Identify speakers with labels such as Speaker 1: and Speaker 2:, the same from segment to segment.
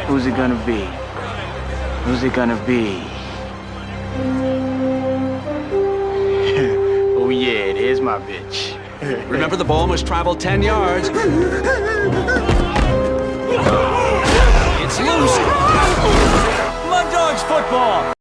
Speaker 1: Who's it gonna be? Who's it gonna be? Oh yeah, there's my bitch.
Speaker 2: Remember, the ball must travel 10 yards. It's loose. Mud Dogs football.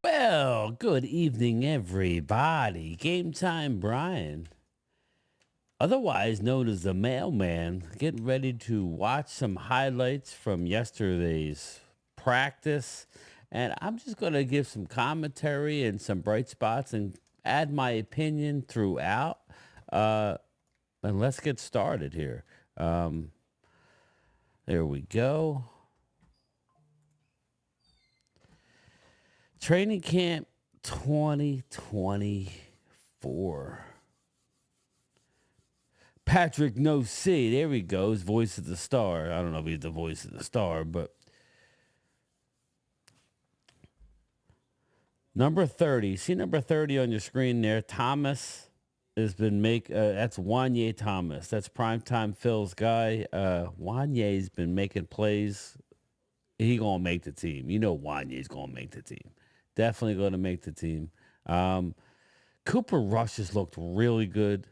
Speaker 3: Well, good evening, everybody. Game time, Brian, otherwise known as the mailman, getting ready to watch some highlights from yesterday's practice. And I'm just going to give some commentary and some bright spots and add my opinion throughout. And let's get started here. There we go. Training camp 2024. Patrick No C, there he goes, voice of the star. I don't know if he's the voice of the star, but number 30. See number 30 on your screen there. Thomas has been that's Wanye Thomas. That's primetime Phil's guy. Wanye's been making plays. He gonna make the team. You know Wanye's gonna make the team. Definitely going to make the team. Cooper Rush has looked really good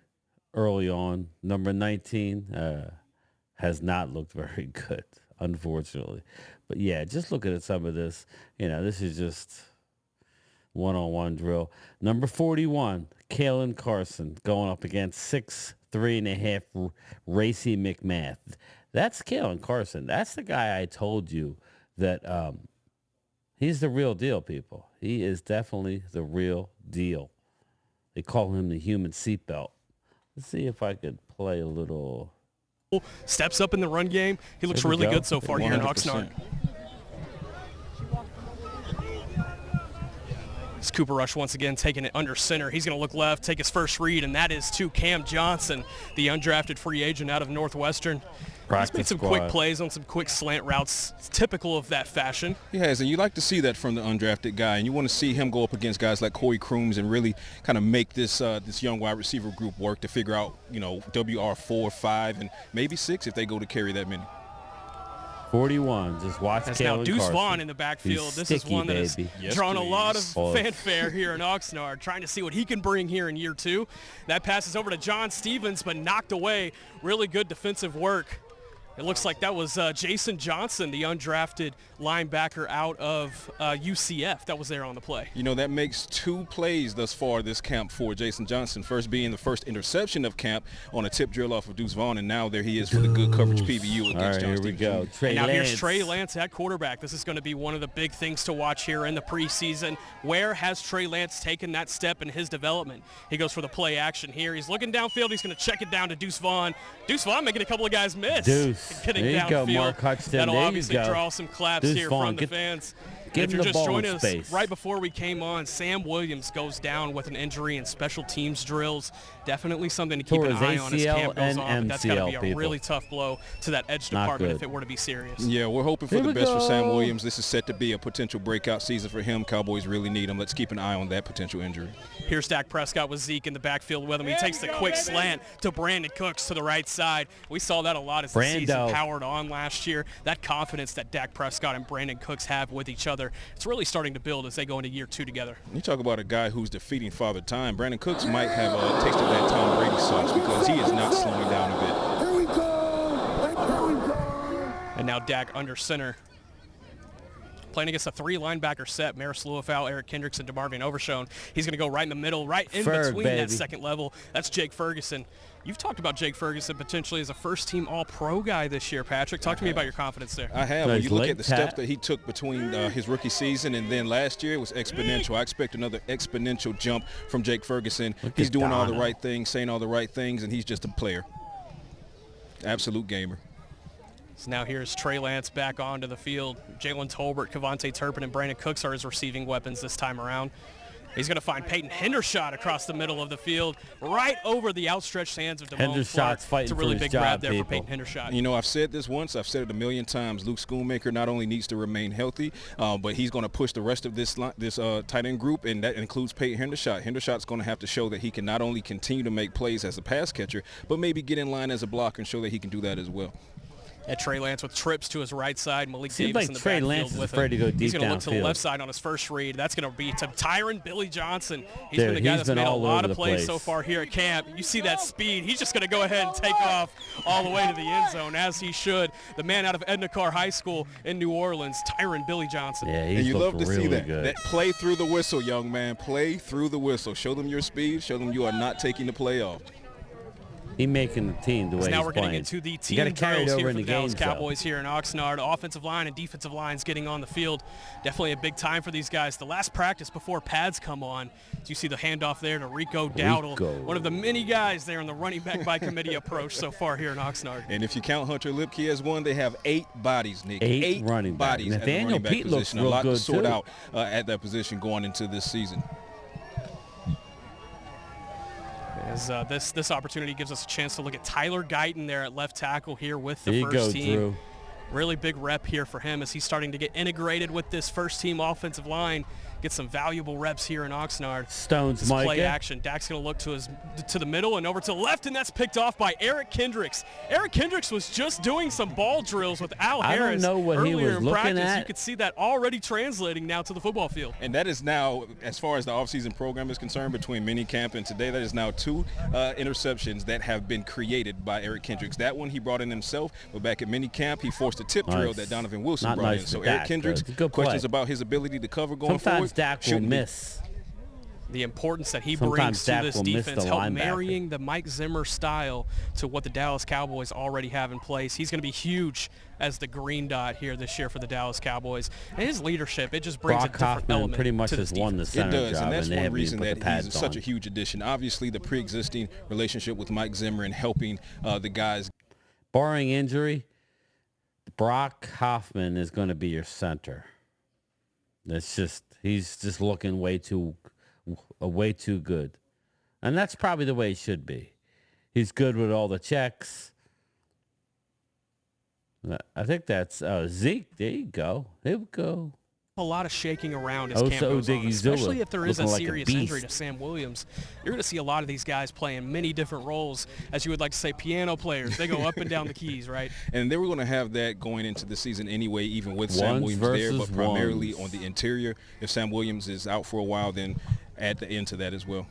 Speaker 3: early on. Number 19 has not looked very good, unfortunately. But, yeah, just looking at some of this, this is just one-on-one drill. Number 41, Kalen Carson, going up against 6'3.5" Racy McMath. That's Kalen Carson. That's the guy I told you that he's the real deal, people. He is definitely the real deal. They call him the human seatbelt. Let's see if I could play a little.
Speaker 4: Steps up in the run game. He looks really good so far 100%. Here in Oxnard. It's Cooper Rush once again taking it under center. He's going to look left, take his first read, and that is to Cam Johnson, the undrafted free agent out of Northwestern. He's made some quick plays on some quick slant routes. It's typical of that fashion.
Speaker 5: He has, and you like to see that from the undrafted guy, and you want to see him go up against guys like Corey Crooms and really kind of make this this young wide receiver group work to figure out, WR4, 5, and maybe 6 if they go to carry that many.
Speaker 3: 41, just watch
Speaker 4: That's
Speaker 3: Kalen
Speaker 4: now Deuce
Speaker 3: Carson.
Speaker 4: Vaughn in the backfield. This is one that has drawn a lot of fanfare here in Oxnard, trying to see what he can bring here in year 2. That passes over to John Stevens, but knocked away. Really good defensive work. It looks like that was Jason Johnson, the undrafted linebacker out of UCF that was there on the play.
Speaker 5: That makes 2 plays thus far this camp for Jason Johnson. First being the first interception of camp on a tip drill off of Deuce Vaughn, and now there he is for the good coverage PBU against John Stevens.
Speaker 3: Here we go.
Speaker 4: Now here's Trey Lance at quarterback. This is going to be one of the big things to watch here in the preseason. Where has Trey Lance taken that step in his development? He goes for the play action here. He's looking downfield. He's going to check it down to Deuce Vaughn. Deuce Vaughn making a couple of guys miss.
Speaker 3: Deuce.
Speaker 4: Getting
Speaker 3: there you
Speaker 4: downfield.
Speaker 3: Go, Mark Hutchinson.
Speaker 4: That'll
Speaker 3: there
Speaker 4: obviously
Speaker 3: you go.
Speaker 4: draw some claps
Speaker 3: Deuce
Speaker 4: here
Speaker 3: Vaughn.
Speaker 4: from the fans.
Speaker 3: Give
Speaker 4: if you're
Speaker 3: him
Speaker 4: just
Speaker 3: the ball
Speaker 4: joining us
Speaker 3: space.
Speaker 4: right before we came on, Sam Williams goes down with an injury in special teams drills. Definitely something to keep an eye on as camp goes on. But that's got to be a really tough blow to that edge department if it were to be serious.
Speaker 5: Yeah, we're hoping for the best for Sam Williams. This is set to be a potential breakout season for him. Cowboys really need him. Let's keep an eye on that potential injury.
Speaker 4: Here's Dak Prescott with Zeke in the backfield with him. He takes the quick slant to Brandon Cooks to the right side. We saw that a lot as the season powered on last year. That confidence that Dak Prescott and Brandon Cooks have with each other, it's really starting to build as they go into year 2 together.
Speaker 5: You talk about a guy who's defeating Father Time. Brandon Cooks might have a taste of that Tom Brady sauce because he is not slowing down a bit.
Speaker 6: Here we go. Here we go.
Speaker 4: And now Dak under center. Playing against a 3-linebacker set, Maris Luafau, Eric Kendricks, and DeMarvion Overshone. He's going to go right in the middle, right in between that second level. That's Jake Ferguson. You've talked about Jake Ferguson potentially as a first-team All-Pro guy this year, Patrick. Talk to me about your confidence there.
Speaker 5: I have. When you look at the steps that he took between his rookie season and then last year, it was exponential. I expect another exponential jump from Jake Ferguson. He's doing all the right things, saying all the right things, and he's just a player. Absolute gamer.
Speaker 4: So now here's Trey Lance back onto the field. Jalen Tolbert, Kavontae Turpin, and Brandon Cooks are his receiving weapons this time around. He's going to find Peyton Hendershot across the middle of the field, right over the outstretched hands of Damone Clark.
Speaker 3: Fighting
Speaker 4: it's a really
Speaker 3: for his
Speaker 4: big
Speaker 3: job,
Speaker 4: grab there
Speaker 3: people.
Speaker 4: for Peyton Hendershot.
Speaker 5: You know, I've said this once. I've said it a million times. Luke Schoonmaker not only needs to remain healthy, but he's going to push the rest of this tight end group, and that includes Peyton Hendershot. Hendershot's going to have to show that he can not only continue to make plays as a pass catcher, but maybe get in line as a blocker and show that he can do that as well.
Speaker 4: At Trey Lance with trips to his right side. Malik
Speaker 3: Seems
Speaker 4: Davis
Speaker 3: like
Speaker 4: in the
Speaker 3: Trey
Speaker 4: backfield
Speaker 3: Lance is
Speaker 4: with
Speaker 3: afraid
Speaker 4: him.
Speaker 3: to go deep
Speaker 4: He's going to look to the
Speaker 3: downfield.
Speaker 4: left side on his first read. That's going to be to Tyron Billy Johnson. He's
Speaker 3: Dude,
Speaker 4: been the guy
Speaker 3: he's
Speaker 4: that's
Speaker 3: been
Speaker 4: made a
Speaker 3: all
Speaker 4: lot
Speaker 3: over
Speaker 4: of
Speaker 3: the
Speaker 4: plays
Speaker 3: place.
Speaker 4: so far here at camp. You see that speed. He's just going to go ahead and take off all the way to the end zone, as he should. The man out of Edna Carr High School in New Orleans, Tyron Billy Johnson.
Speaker 3: Yeah,
Speaker 5: And
Speaker 3: he's
Speaker 5: you love to
Speaker 3: really
Speaker 5: see that.
Speaker 3: good.
Speaker 5: That play through the whistle, young man. Play through the whistle. Show them your speed. Show them you are not taking the play off.
Speaker 3: He's making the team the way
Speaker 4: Now
Speaker 3: he's
Speaker 4: we're
Speaker 3: playing.
Speaker 4: getting into the
Speaker 3: You
Speaker 4: team
Speaker 3: gotta carry it
Speaker 4: drills
Speaker 3: over
Speaker 4: here
Speaker 3: in
Speaker 4: for
Speaker 3: the
Speaker 4: the Dallas
Speaker 3: games, though.
Speaker 4: Cowboys here in Oxnard. Offensive line and defensive lines getting on the field. Definitely a big time for these guys. The last practice before pads come on, you see the handoff there to Rico Dowdle, one of the many guys there in the running back by committee approach so far here in Oxnard.
Speaker 5: And if you count Hunter Lipke as one, they have 8 bodies, Nick.
Speaker 3: 8 running back.
Speaker 5: bodies at the
Speaker 3: Nathaniel
Speaker 5: running back
Speaker 3: Pete looks
Speaker 5: position.
Speaker 3: real
Speaker 5: A lot
Speaker 3: good,
Speaker 5: to sort
Speaker 3: too.
Speaker 5: out at that position going into this season.
Speaker 4: As this opportunity gives us a chance to look at Tyler Guyton there at left tackle here with the
Speaker 3: There you
Speaker 4: first
Speaker 3: go,
Speaker 4: team.
Speaker 3: Drew.
Speaker 4: Really big rep here for him as he's starting to get integrated with this first team offensive line. Get some valuable reps here in Oxnard.
Speaker 3: Stones,
Speaker 4: This play
Speaker 3: Micah.
Speaker 4: action. Dak's going to look to the middle and over to the left, and that's picked off by Eric Kendricks. Eric Kendricks was just doing some ball drills with Al
Speaker 3: I don't
Speaker 4: Harris
Speaker 3: know what he
Speaker 4: earlier
Speaker 3: was
Speaker 4: in
Speaker 3: looking
Speaker 4: practice.
Speaker 3: at.
Speaker 4: You could see that already translating now to the football field.
Speaker 5: And that is now, as far as the offseason program is concerned, between minicamp and today, that is now 2 interceptions that have been created by Eric Kendricks. That one he brought in himself, but back at minicamp, he forced a tip drill
Speaker 3: Nice.
Speaker 5: that Donovan Wilson
Speaker 3: Not
Speaker 5: brought
Speaker 3: nice
Speaker 5: in.
Speaker 3: for
Speaker 5: So
Speaker 3: Dak,
Speaker 5: Eric Kendricks,
Speaker 3: but it's a good play.
Speaker 5: questions about his ability to cover going
Speaker 3: Sometimes
Speaker 5: forward.
Speaker 3: Dak will
Speaker 5: shouldn't be.
Speaker 3: miss.
Speaker 4: The importance that he
Speaker 3: Sometimes
Speaker 4: brings to
Speaker 3: Dak
Speaker 4: this
Speaker 3: will miss
Speaker 4: defense,
Speaker 3: the
Speaker 4: help
Speaker 3: linebacker.
Speaker 4: marrying the Mike Zimmer style to what the Dallas Cowboys already have in place. He's going to be huge as the green dot here this year for the Dallas Cowboys. And his leadership, it just brings
Speaker 3: Brock
Speaker 4: a different
Speaker 3: Hoffman
Speaker 4: element
Speaker 3: pretty much
Speaker 4: to
Speaker 3: has
Speaker 4: this
Speaker 3: won the
Speaker 4: defense.
Speaker 5: It
Speaker 3: center
Speaker 5: does,
Speaker 3: job,
Speaker 5: and that's
Speaker 3: they
Speaker 5: one
Speaker 3: haven't
Speaker 5: reason
Speaker 3: even put
Speaker 5: that
Speaker 3: the
Speaker 5: he's
Speaker 3: pads
Speaker 5: such a
Speaker 3: on.
Speaker 5: huge addition. Obviously, the pre-existing relationship with Mike Zimmer and helping the guys.
Speaker 3: Barring injury, Brock Hoffman is going to be your center. He's just looking way too good. And that's probably the way it should be. He's good with all the checks. I think that's Zeke. There you go. There we go.
Speaker 4: A lot of shaking around as
Speaker 3: Oh,
Speaker 4: camp
Speaker 3: so
Speaker 4: goes on,
Speaker 3: Diggy
Speaker 4: especially
Speaker 3: Zula,
Speaker 4: if there is a
Speaker 3: looking like a
Speaker 4: serious injury to
Speaker 3: beast.
Speaker 4: Sam Williams. You're going to see a lot of these guys playing many different roles, as you would like to say, piano players. They go up and down the keys, right?
Speaker 5: And they were going to have that going into the season anyway, even with Sam
Speaker 3: Ones
Speaker 5: Williams there, but
Speaker 3: versus
Speaker 5: primarily
Speaker 3: ones.
Speaker 5: on the interior. If Sam Williams is out for a while, then add the end to that as well.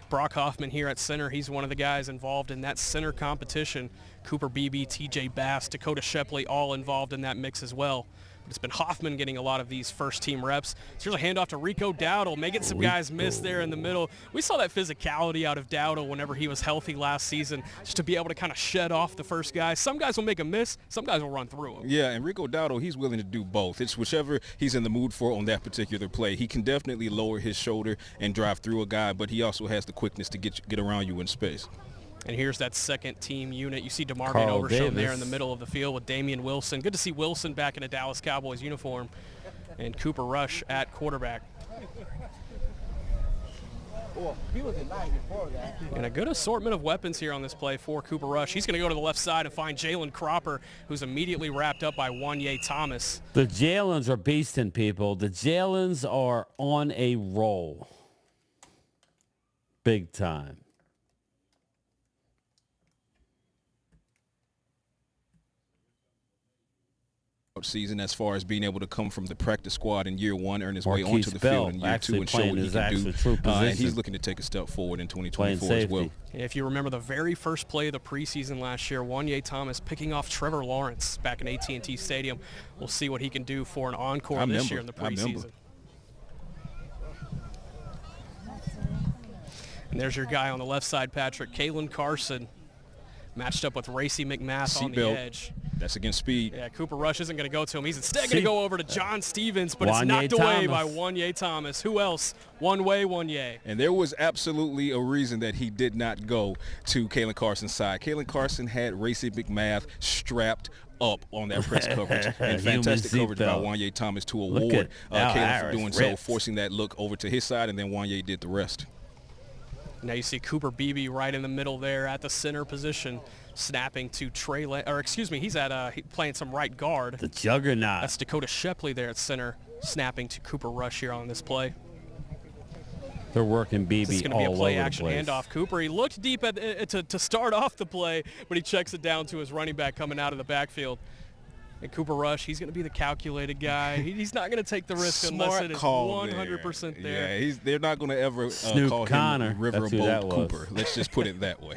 Speaker 4: Brock Hoffman here at center. He's one of the guys involved in that center competition. Cooper Beebe, TJ Bass, Dakota Shepley, all involved in that mix as well. But it's been Hoffman getting a lot of these first-team reps. So here's a handoff to Rico Dowdle, making some guys miss there in the middle. We saw that physicality out of Dowdle whenever he was healthy last season, just to be able to kind of shed off the first guy. Some guys will make a miss. Some guys will run through him.
Speaker 5: Yeah, and Rico Dowdle, he's willing to do both. It's whichever he's in the mood for on that particular play. He can definitely lower his shoulder and drive through a guy, but he also has the quickness to get around you in space.
Speaker 4: And here's that second team unit. You see DeMarvin
Speaker 3: Carl
Speaker 4: Overshown
Speaker 3: Davis.
Speaker 4: there in the middle of the field with Damian Wilson. Good to see Wilson back in a Dallas Cowboys uniform. And Cooper Rush at quarterback. And a good assortment of weapons here on this play for Cooper Rush. He's going to go to the left side and find Jalen Cropper, who's immediately wrapped up by Wanye Thomas.
Speaker 3: The Jalens are beasting, people. The Jalens are on a roll. Big time.
Speaker 5: Season as far as being able to come from the practice squad in year one, earn his way
Speaker 3: Marquise
Speaker 5: onto the
Speaker 3: Bell
Speaker 5: field in year
Speaker 3: actually
Speaker 5: two, and show
Speaker 3: playing
Speaker 5: what he
Speaker 3: his
Speaker 5: can
Speaker 3: actual
Speaker 5: do.
Speaker 3: true
Speaker 5: And
Speaker 3: position.
Speaker 5: he's looking to take a step forward in
Speaker 3: Playing
Speaker 5: 2024 as well.
Speaker 3: safety.
Speaker 4: If you remember the very first play of the preseason last year, Wanye Thomas picking off Trevor Lawrence back in AT&T Stadium. We'll see what he can do for an encore this year in the preseason. And there's your guy on the left side, Patrick. Kalen Carson matched up with Racy McMath on the
Speaker 5: Seatbelt.
Speaker 4: edge.
Speaker 5: That's against speed.
Speaker 4: Yeah, Cooper Rush isn't going to go to him. He's instead going to go over to John Stevens, but it's
Speaker 3: Wanye
Speaker 4: knocked away by
Speaker 3: Thomas.
Speaker 4: Wanye Thomas. Who else? Wanye.
Speaker 5: And there was absolutely a reason that he did not go to Kalen Carson's side. Kalen Carson had Racy McMath strapped up on that press coverage. And fantastic coverage by Wanye Thomas to award Caleb for doing so, forcing that look over to his side, and then Wanye did the rest.
Speaker 4: Now you see Cooper Beebe right in the middle there at the center position, snapping to Trey he's at playing some right guard.
Speaker 3: The juggernaut.
Speaker 4: That's Dakota Shepley there at center, snapping to Cooper Rush here on this play.
Speaker 3: They're working BB all over the place. This is going to be a play-action
Speaker 4: handoff. Cooper, he looked deep to start off the play, but he checks it down to his running back coming out of the backfield. And Cooper Rush, he's going to be the calculated guy. He's not going to take the risk unless it is 100% there.
Speaker 5: Yeah, they're not going to ever call him Riverboat Cooper. Let's just put it that way.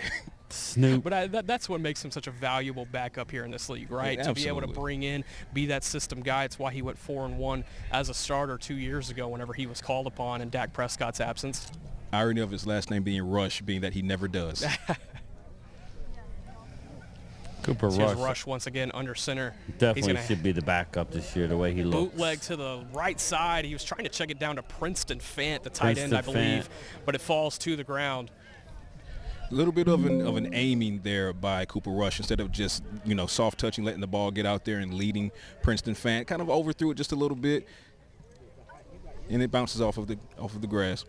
Speaker 3: Snoop.
Speaker 4: But that's what makes him such a valuable backup here in this league, right?
Speaker 5: Yeah,
Speaker 4: to be able to bring in, be that system guy. It's why he went 4-1 as a starter 2 years ago whenever he was called upon in Dak Prescott's absence.
Speaker 5: Irony of his last name being Rush, being that he never does.
Speaker 3: Cooper
Speaker 4: Rush once again under center.
Speaker 3: Definitely should be the backup this year, the way he looks.
Speaker 4: Bootleg to the right side. He was trying to check it down to Princeton Fant, the tight end, I believe, but it falls to the ground.
Speaker 5: A little bit of an aiming there by Cooper Rush instead of just, soft touching, letting the ball get out there and leading Princeton Fant. Kind of overthrew it just a little bit, and it bounces off of the grass.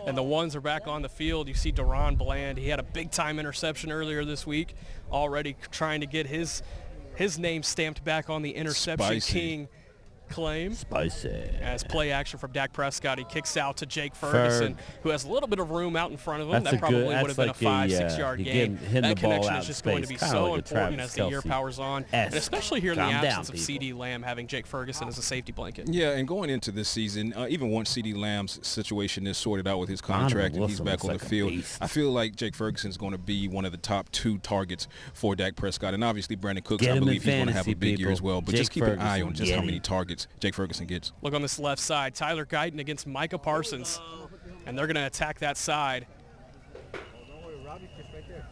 Speaker 4: And the ones are back on the field. You see Deron Bland. He had a big-time interception earlier this week, already trying to get his name stamped back on the interception king claim.
Speaker 3: Spicy.
Speaker 4: As play action from Dak Prescott, he kicks out to Jake Ferguson, who has a little bit of room out in front of him. That probably would have been a 5-6 yard gain. That connection is just going to be so important as the year powers on, and especially here in the absence of C.D. Lamb, having Jake Ferguson as a safety blanket.
Speaker 5: Yeah, and going into this season, even once C.D. Lamb's situation is sorted out with his contract and he's back on the field, I feel like Jake Ferguson is going to be one of the top 2 targets for Dak Prescott. And obviously Brandon Cooks, I believe he's going to have a big year as well. But just keep an eye on just how many targets Jake Ferguson gets.
Speaker 4: Look on this left side, Tyler Guyton against Micah Parsons, and they're going to attack that side.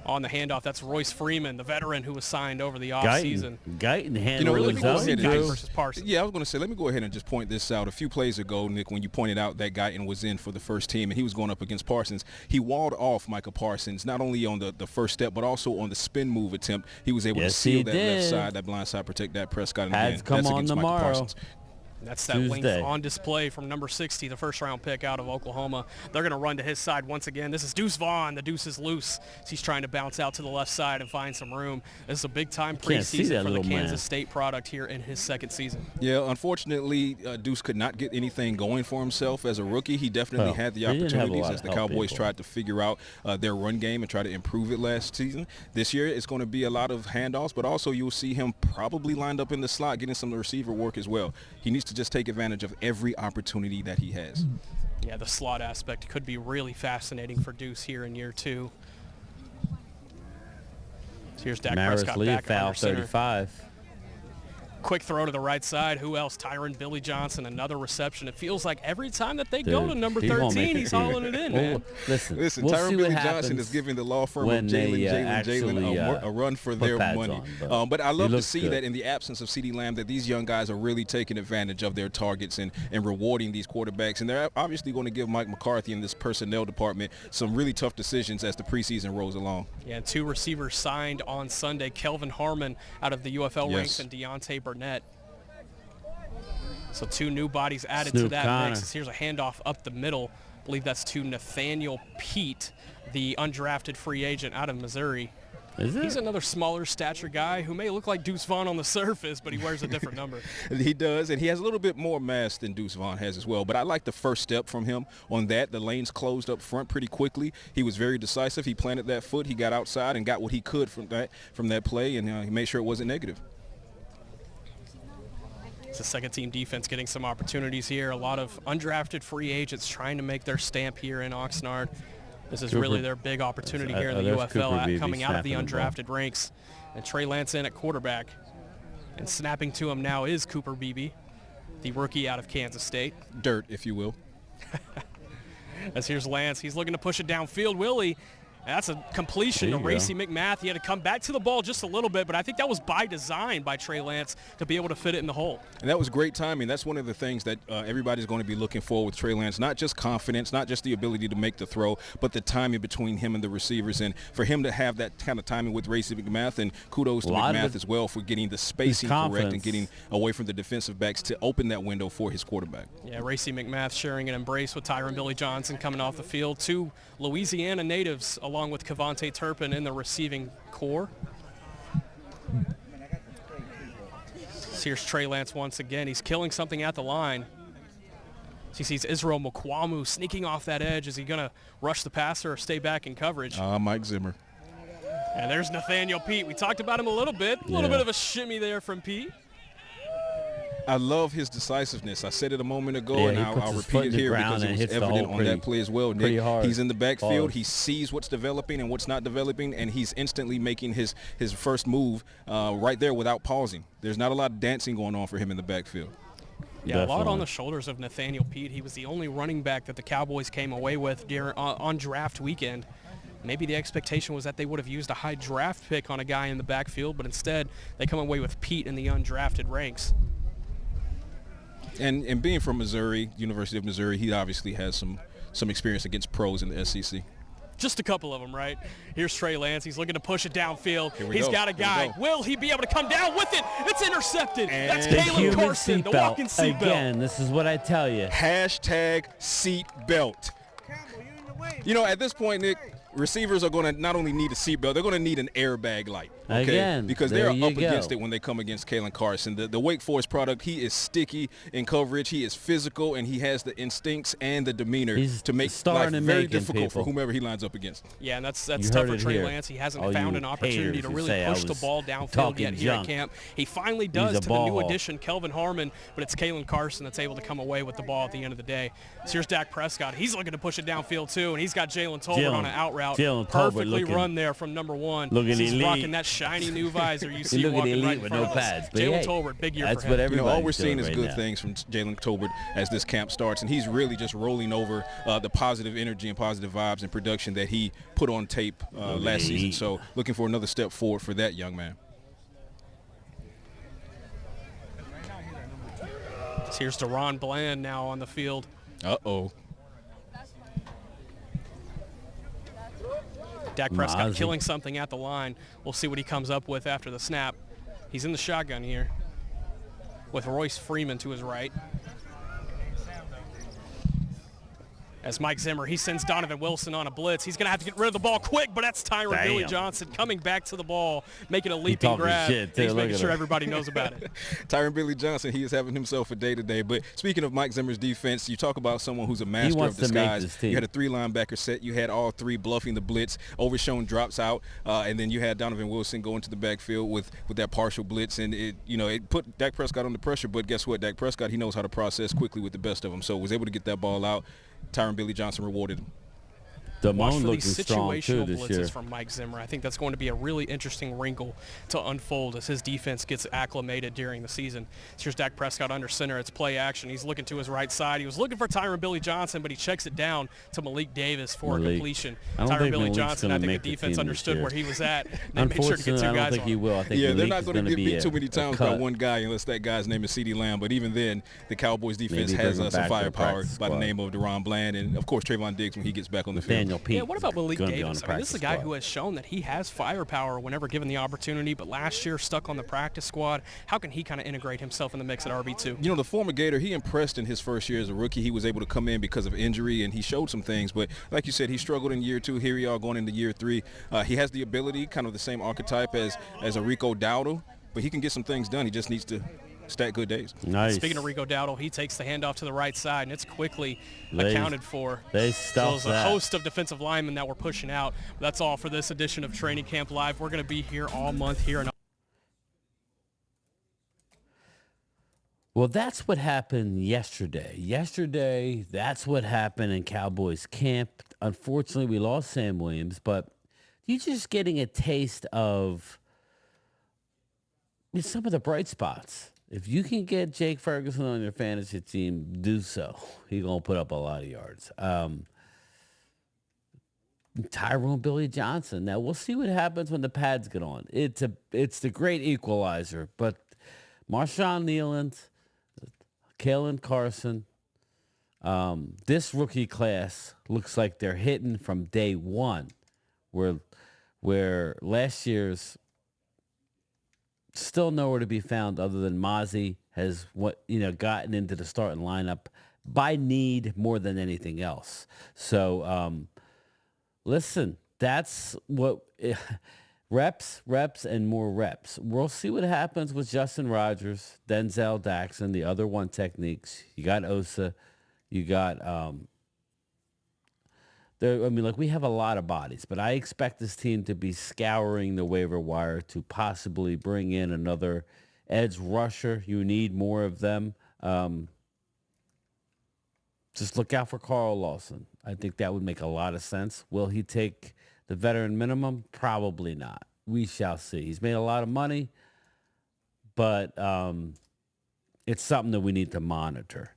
Speaker 4: On the handoff, that's Royce Freeman, the veteran who was signed over the offseason.
Speaker 3: Guyton handled
Speaker 4: versus Parsons.
Speaker 5: Yeah, I was going to say, let me go ahead and just point this out. A few plays ago, Nick, when you pointed out that Guyton was in for the first team and he was going up against Parsons, he walled off Micah Parsons, not only on the first step, but also on the spin move attempt. He was able to seal that left side, that blind side, protect that Prescott. And
Speaker 3: again,
Speaker 5: that's against Micah Parsons.
Speaker 4: That's that length on display from number 60, the first-round pick out of Oklahoma. They're going to run to his side once again. This is Deuce Vaughn. The Deuce is loose. He's trying to bounce out to the left side and find some room. This is a big-time preseason for the Kansas State product here in his second season.
Speaker 5: Yeah, unfortunately, Deuce could not get anything going for himself as a rookie. He definitely had the opportunities as the Cowboys tried to figure out their run game and try to improve it last season. This year, it's going to be a lot of handoffs, but also you'll see him probably lined up in the slot, getting some receiver work as well. He needs to just take advantage of every opportunity that he has.
Speaker 4: Yeah, the slot aspect could be really fascinating for Deuce here in year 2. So here's Dak Prescott back under center. 35. Quick throw to the right side. Who else? Tyron Billy Johnson, another reception. It feels like every time that they go to number 13, he's hauling it in, man.
Speaker 3: Listen,
Speaker 5: Tyron Billy Johnson is giving the law firm of Jalen a run for their money. But I love to see that in the absence of CeeDee Lamb, that these young guys are really taking advantage of their targets and rewarding these quarterbacks. And they're obviously going to give Mike McCarthy and this personnel department some really tough decisions as the preseason rolls along.
Speaker 4: Yeah, and 2 receivers signed on Sunday. Kelvin Harmon out of the UFL ranks and Deontay Burnett. So 2 new bodies added to that mix. Here's a handoff up the middle. I believe that's to Nathaniel Pete, the undrafted free agent out of Missouri. He's another smaller stature guy who may look like Deuce Vaughn on the surface, but he wears a different number.
Speaker 5: He does, and he has a little bit more mass than Deuce Vaughn has as well. But I like the first step from him on that. The lanes closed up front pretty quickly. He was very decisive. He planted that foot. He got outside and got what he could from that play, and he made sure it wasn't negative.
Speaker 4: It's a second-team defense getting some opportunities here. A lot of undrafted free agents trying to make their stamp here in Oxnard. This is really their big opportunity here in the UFL, coming out of the undrafted ranks. And Trey Lance in at quarterback. And snapping to him now is Cooper Beebe, the rookie out of Kansas State.
Speaker 5: Dirt, if you will.
Speaker 4: As here's Lance. He's looking to push it downfield. Will he? And that's a completion to Racey McMath. He had to come back to the ball just a little bit, but I think that was by design by Trey Lance to be able to fit it in the hole.
Speaker 5: And that was great timing. That's one of the things that everybody's going to be looking for with Trey Lance, not just confidence, not just the ability to make the throw, but the timing between him and the receivers. And for him to have that kind of timing with Racey McMath, and kudos to McMath as well for getting the spacing correct and getting away from the defensive backs to open that window for his quarterback.
Speaker 4: Yeah, Racey McMath sharing an embrace with Tyron Billy Johnson coming off the field. 2 Louisiana natives along with Cavante Turpin in the receiving core. Here's Trey Lance once again. He's killing something at the line. He sees Israel Mukwamu sneaking off that edge. Is he going to rush the passer or stay back in coverage?
Speaker 5: Mike Zimmer.
Speaker 4: And there's Nathaniel Pete. We talked about him a little bit. A little bit of a shimmy there from Pete.
Speaker 5: I love his decisiveness. I said it a moment ago, and I'll repeat it here because it was evident on that play as well, Nick. He's in the backfield. He sees what's developing and what's not developing, and he's instantly making his first move right there without pausing. There's not a lot of dancing going on for him in the backfield.
Speaker 4: Yeah, definitely. A lot on the shoulders of Nathaniel Pete. He was the only running back that the Cowboys came away with on draft weekend. Maybe the expectation was that they would have used a high draft pick on a guy in the backfield, but instead they come away with Pete in the undrafted ranks.
Speaker 5: And being from Missouri, University of Missouri, he obviously has some experience against pros in the SEC.
Speaker 4: Just a couple of them, right? Here's Trey Lance. He's looking to push it downfield. He's
Speaker 5: go.
Speaker 4: Got a guy. Will he be able to come down with it? It's intercepted. And that's Caleb Carson, the walking seatbelt.
Speaker 3: Again, this is what I tell you.
Speaker 5: Hashtag seatbelt. You know, at this point, Nick, receivers are going to not only need a seatbelt, they're going to need an airbag light. Okay?
Speaker 3: Again,
Speaker 5: because they're up against it when they come against Kalen Carson. The Wake Forest product, he is sticky in coverage, he is physical, and he has the instincts and the demeanor to make life very difficult for whomever he lines up against.
Speaker 4: Yeah, and that's tough for Trey Lance. He hasn't found an opportunity to really push the ball downfield yet here at camp. He finally does to the new addition, Kelvin Harmon, but it's Kalen Carson that's able to come away with the ball at the end of the day. So here's Dak Prescott. He's looking to push it downfield too, and he's got Jalen Tolbert on an out route. Perfectly run there from number 1. He's rocking that shiny new visor you see walking right in front of us. Jalen Tolbert, big year for him.
Speaker 5: All we're seeing is good things from Jalen Tolbert as this camp starts, and he's really just rolling over the positive energy and positive vibes and production that he put on tape last season. So looking for another step forward for that young man.
Speaker 4: Here's Deron Bland now on the field.
Speaker 5: Uh-oh.
Speaker 4: Dak Prescott killing something at the line. We'll see what he comes up with after the snap. He's in the shotgun here with Royce Freeman to his right. As Mike Zimmer, he sends Donovan Wilson on a blitz. He's going to have to get rid of the ball quick, but that's Tyron Billy Johnson coming back to the ball, making a leaping grab. He's making sure everybody knows about it.
Speaker 5: Tyron Billy Johnson, he is having himself a day today. But speaking of Mike Zimmer's defense, you talk about someone who's a master of disguise. You had a 3-linebacker set. You had all 3 bluffing the blitz. Overshown drops out, and then you had Donovan Wilson go into the backfield with that partial blitz, and it put Dak Prescott under pressure. But guess what? Dak Prescott, he knows how to process quickly with the best of them, so was able to get that ball out. Tyron Billy Johnson rewarded him.
Speaker 4: Watch for these situational blitzes from Mike Zimmer. I think that's going to be a really interesting wrinkle to unfold as his defense gets acclimated during the season. Here's Dak Prescott under center. It's play action. He's looking to his right side. He was looking for Tyron Billy Johnson, but he checks it down to Malik Davis for a completion.
Speaker 3: Tyron
Speaker 4: Billy Johnson, I think the defense understood where he was at. They made sure to get 2 guys
Speaker 3: I don't think he will. I think
Speaker 5: they're not going to get beat too many times by one guy unless that guy's name is CeeDee Lamb. But even then, the Cowboys defense has some firepower by the name of Deron Bland and, of course, Trayvon Diggs when he gets back on the field.
Speaker 4: Yeah, what about Malik Davis? I mean, this is a guy who has shown that he has firepower whenever given the opportunity, but last year stuck on the practice squad. How can he kind of integrate himself in the mix at RB2?
Speaker 5: You know, the former Gator, he impressed in his first year as a rookie. He was able to come in because of injury, and he showed some things. But like you said, he struggled in year 2. Here we are going into year 3. He has the ability, kind of the same archetype as a Rico Dowdle, but he can get some things done. He just needs to stack good days.
Speaker 3: Nice.
Speaker 4: Speaking of Rico Dowdle, he takes the handoff to the right side, and it's quickly accounted for.
Speaker 3: So
Speaker 4: there's a host of defensive linemen that we're pushing out. That's all for this edition of Training Camp Live. We're going to be here all month here.
Speaker 3: Well, that's what happened yesterday. That's what happened in Cowboys camp. Unfortunately, we lost Sam Williams, but you're just getting a taste of some of the bright spots. If you can get Jake Ferguson on your fantasy team, do so. He's going to put up a lot of yards. Tyrone Billy Johnson. Now we'll see what happens when the pads get on. It's the great equalizer, but Marshawn Nealand, Kalen Carson, this rookie class looks like they're hitting from day one, where last year's still nowhere to be found other than Mozzie has gotten into the starting lineup by need more than anything else. So listen, that's what reps, and more reps. We'll see what happens with Justin Rogers, Denzel Daxon, the other one techniques. You got Osa, you got we have a lot of bodies, but I expect this team to be scouring the waiver wire to possibly bring in another edge rusher. You need more of them. Just look out for Carl Lawson. I think that would make a lot of sense. Will he take the veteran minimum? Probably not. We shall see. He's made a lot of money, but it's something that we need to monitor.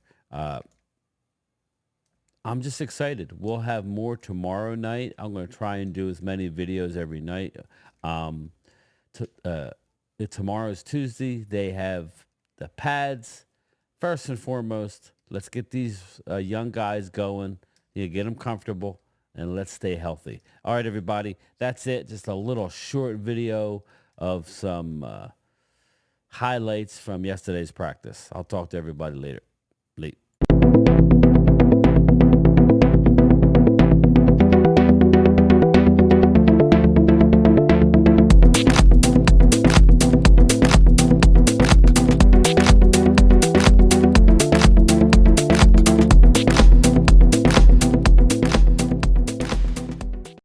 Speaker 3: I'm just excited. We'll have more tomorrow night. I'm going to try and do as many videos every night. Tomorrow's Tuesday. They have the pads. First and foremost, let's get these young guys going. Get them comfortable, and let's stay healthy. All right, everybody. That's it. Just a little short video of some highlights from yesterday's practice. I'll talk to everybody later.